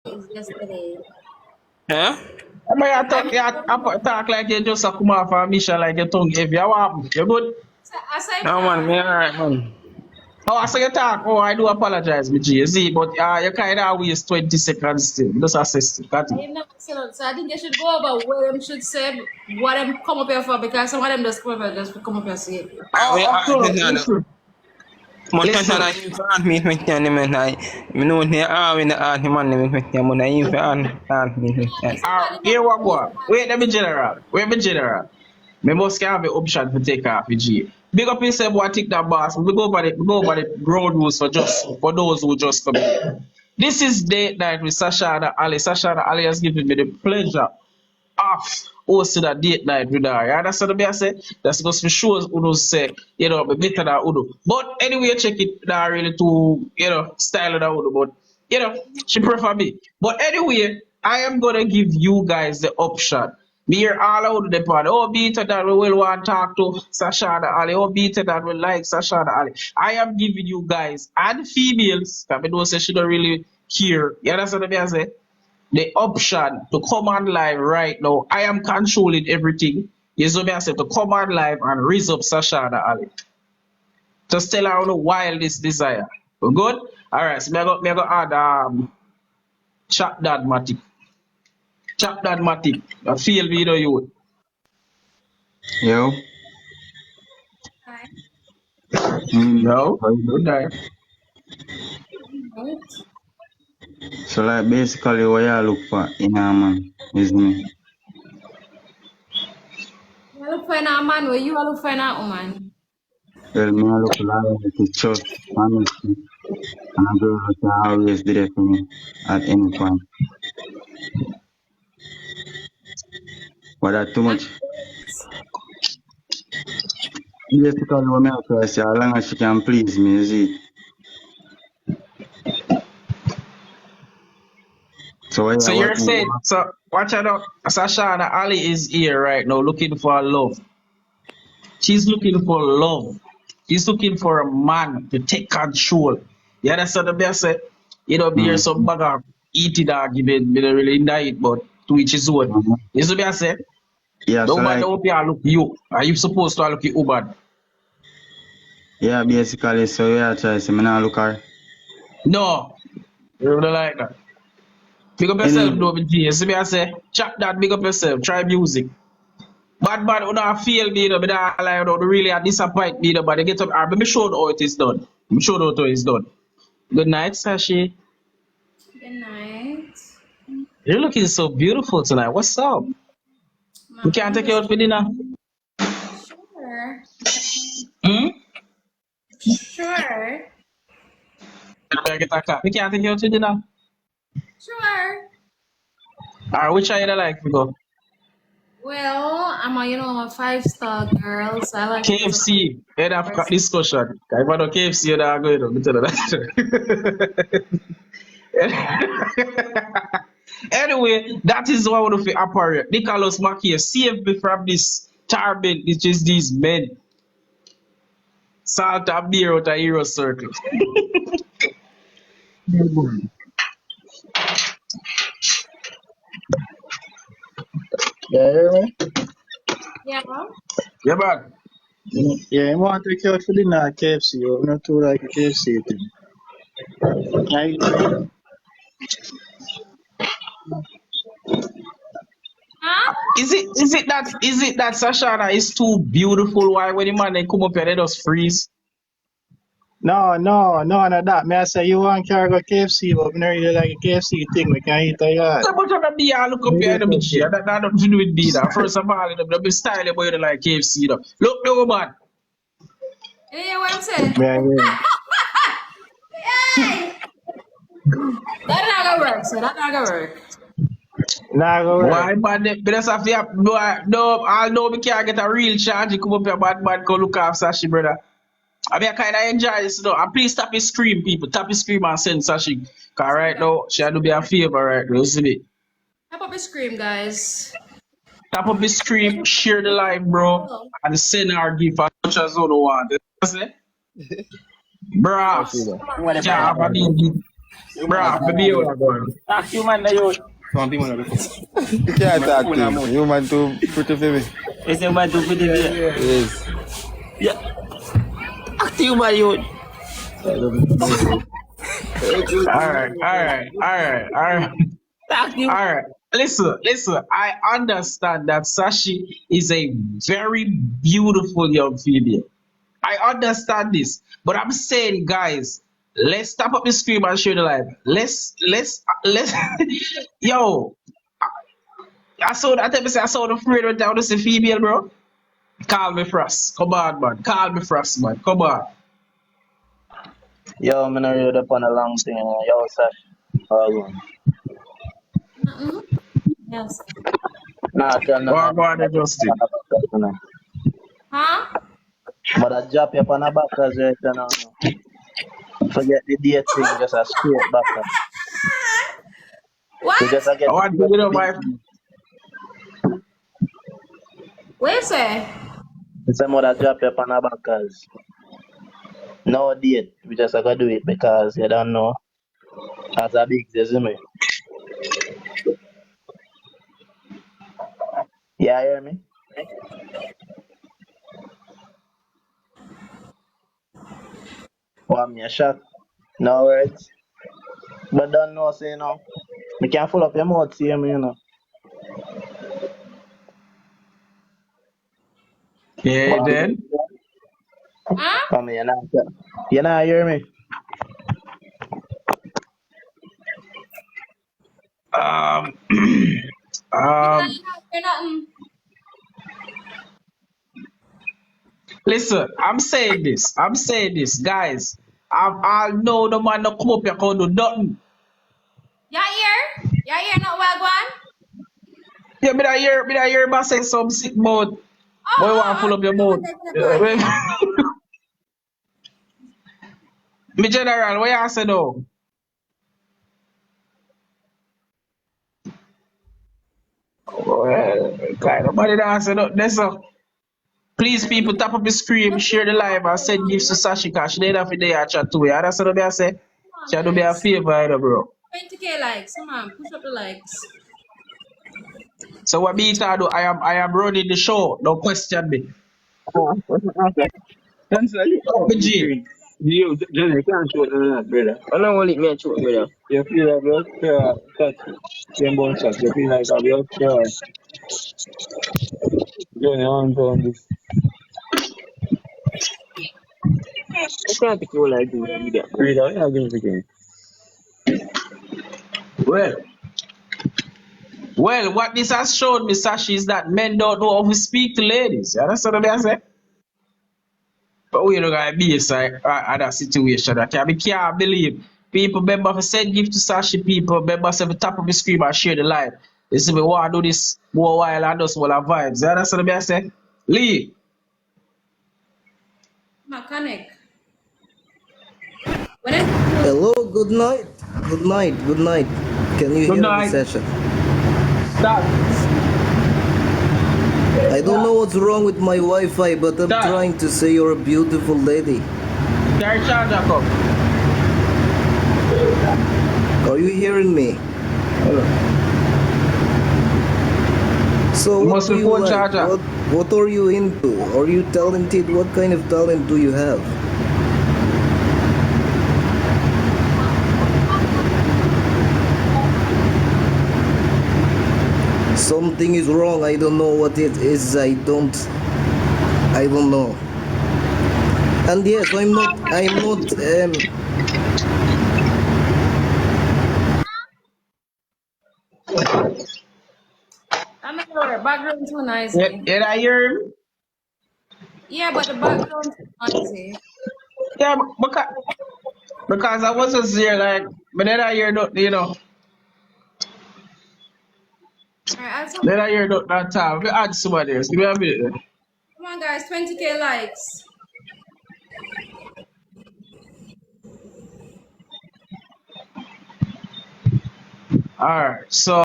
is yesterday. Yeah? I mean, I I talk, mean, yeah, I talk like you just a come off a mission like your tongue heavy. How happen? You good? aside No, man, talk, me alright, man. Oh, I say you talk. Oh, I do apologize, me G. See, but you kind of waste 20 seconds still. Just assist it. Got it. I am not excellent. So I think you should go over what them should say, what them come up here for, because some of them just come up here just to come up here say it. Me Oh, alright, okay. no. Listen. Mon Listen. na yin fa an mi met ya ni men ay mi no ne a we na an man ne met ya mon na yin fa an mi met ya. It's not Here we even go. Wait, let me general. Wait, me general. Me must have the option to take off the G. Big up yourself, what take that boss. We go over the road rules for those who just come in. This is date night with Sashana Ali. Sashana Ali has given me the pleasure off hosting a date night with her. You understand what I say? That's because for sure Uno say, be better than Uno. But anyway, check it not really to, style of that Uno. But, she prefer me. But anyway, I am gonna give you guys the option. Me here all out the part. Oh, better that we will want to talk to Sashana Ali. Oh, better that we like Sashana Ali. I am giving you guys and females, because I know say she don't really care. You understand what I say? The option to come on live right now. I am controlling everything. Yes, what I said to come on live and raise up Sashana Ali. Just tell her the wildest desire. We good? Alright, so me I go add chat that matic. Chat that matic. I feel me the youth. Yo, Hi. Yo, how you good doing? night. Right. So like basically what you look for in a man is me. You look for a man, where you look for a woman. Well, me I look loyalty, trust, honesty, and a girl that can always be there for me at any point. But that too And much. Basically what me have to say, as long as she can please me, is it? So So yeah, you're saying, so watch out. Sashana Ali is here right now looking for love. She's looking for love. She's looking for a man to take control. You understand what I say? Be here mm, some bag of eating argument, me don't really into it, but to each his own. mhm. You see what I say? Yeah, so Nobody like hope you look you. Are you supposed to look you bad? yeah, basically so yeah, try say me not look her. No. You don't like that. Big up yourself, Anyway, Dovin G. You see me I say? Chat that, big up yourself. Try music. Bad, you don't feel me, but I like, you don't really disappoint me, but they get up. Let me show you how it is done. Let me show you how it is done. Good night, Sashi. good night. You're looking so beautiful tonight. What's up? We Man, can't I'm take you just out for dinner. sure. Hmm? Sure. We can't take you out for dinner. Sure. Or which are you like to go? Well, I'm a 5-star girl, so I like to go to KFC. Head of restaurant. discussion. If I know KFC, you're not going to. Me tell you that. Anyway, that is what I want to operate. Nicholas Makia, save me from this torment, which is these men. Salt and beer out of hero circle. Yeah, hear me? Yeah. Yeah, man. Yeah, I want to take you out for dinner at KFC. I'm not too like a KFC thing. Yeah, you know? Huh? Is it that Sashana is too beautiful? Why when the man they come up here they just freeze? No, that. Me I say you want to go KFC, but me not really like a KFC thing. We can eat a yard. So much of the I look up Me here do and me G. something. That nothing to do with me that. First of all, the style about you like KFC though. Look no man. You hear what I'm saying? Me I hear. Hey! That not gonna work, so that not gonna work. Nah, go work. Why man? But that's a fear. No, I know we can't get a real charge. You come up here, bad man, go look after Sashi, brother. I mean, I kind of enjoy this, though. And please tap his screen, people. Tap his screen and send Sashi. Because right now, she had to be a favor right now. You see me? Tap up a scream, guys. Tap up his screen, share the live, bro, Hello. and send our gift as much as you want. You see? I Bruh, see that. Come on, can't have a baby. Bro, baby, you are going. Ask you man that you. Something on the phone. You can't talk to him. You man too pretty for me. Is your man too pretty? Yes. Yeah. Ask you man you. Alright. Ask you. Alright. Listen, I understand that Sashi is a very beautiful young female. I understand this. But I'm saying, guys, let's stop up the screen and share the live. Let's yo. I saw the afraid when I was a female, bro. Call me Frost. Come on, man. Call me Frost, man. Come on. Yo, I'm gonna read up on a long thing. Yo, Sash. Yes. Nah, tell Go no, on, go on, Justin. Huh? but I drop you up on a back as right now. Forget the date thing, just a straight back. We just What? a get I the want to date get up thing. my What you say? It's a mother drop you up on a back as no date. We just a go do it because you don't know. As a big resume. Yeah, hear me? Want me a shot? No words. But don't know, say we can full up your mouth, see me, Yeah, Want me? then. Huh? Want me, you not hear me? Um, You know, um, you're nothing. listen, I'm saying this. Guys. I know the man not come up here can do nothing. Yeah, here? Yeah, here, not wagwan? Yeah, me that hear about say some sick mode. Boy, you want to pull up your I'm mouth. taking a card, yeah. Me general, what you say though? Well, kind nobody that answer nothing. That's all. Please, people, tap up the screen, Just share the live, and send gifts to Sashi because she didn't have a day I chat to you. That's what I say. come on, She do me a guys. favor, you know, bro. 20K likes. Come on, push up the likes. So what me to do? I am running the show. Don't question me. Answer you. Oh, But you G, green. You, Johnny, you can't shoot that, brother. I don't want to me a shoot, brother. You feel like you're touch. Same bone shot. You feel like you're Johnny, on this. I can't take you like this, either. Brother, I'm not going to again. well, what this has shown me, Sashi, is that men don't know how to speak to ladies. You understand what I say? But we don't gotta be inside that situation. I can't believe people remember to send gift to Sashi people, remember to the top of the screen and share the live. They say we want to do this more while and just want vibes. You understand what I say? Lee, Come on, connect. When it's Hello, good night. Good night, good night. Can you good hear me, night. Sasha? Dad, I don't know what's wrong with my Wi-Fi, but I'm Dad. trying to say you're a beautiful lady. Carry charger come. Are you hearing me? So what Must do be you phone like? charger. What are you into? Are you talented? What kind of talent do you have? Something is wrong. I don't know what it is. I don't know. And yes, I'm not I'm not sure. Background too Yeah, noisy. yeah, I hear him. Yeah, but the background too noisy. Yeah, because I wasn't there, like, but then I hear nothing, you know. Alright, add some. Then I hear nothing that time. We add somebody else. Give me a minute. Come on, guys. 20K likes. Alright, so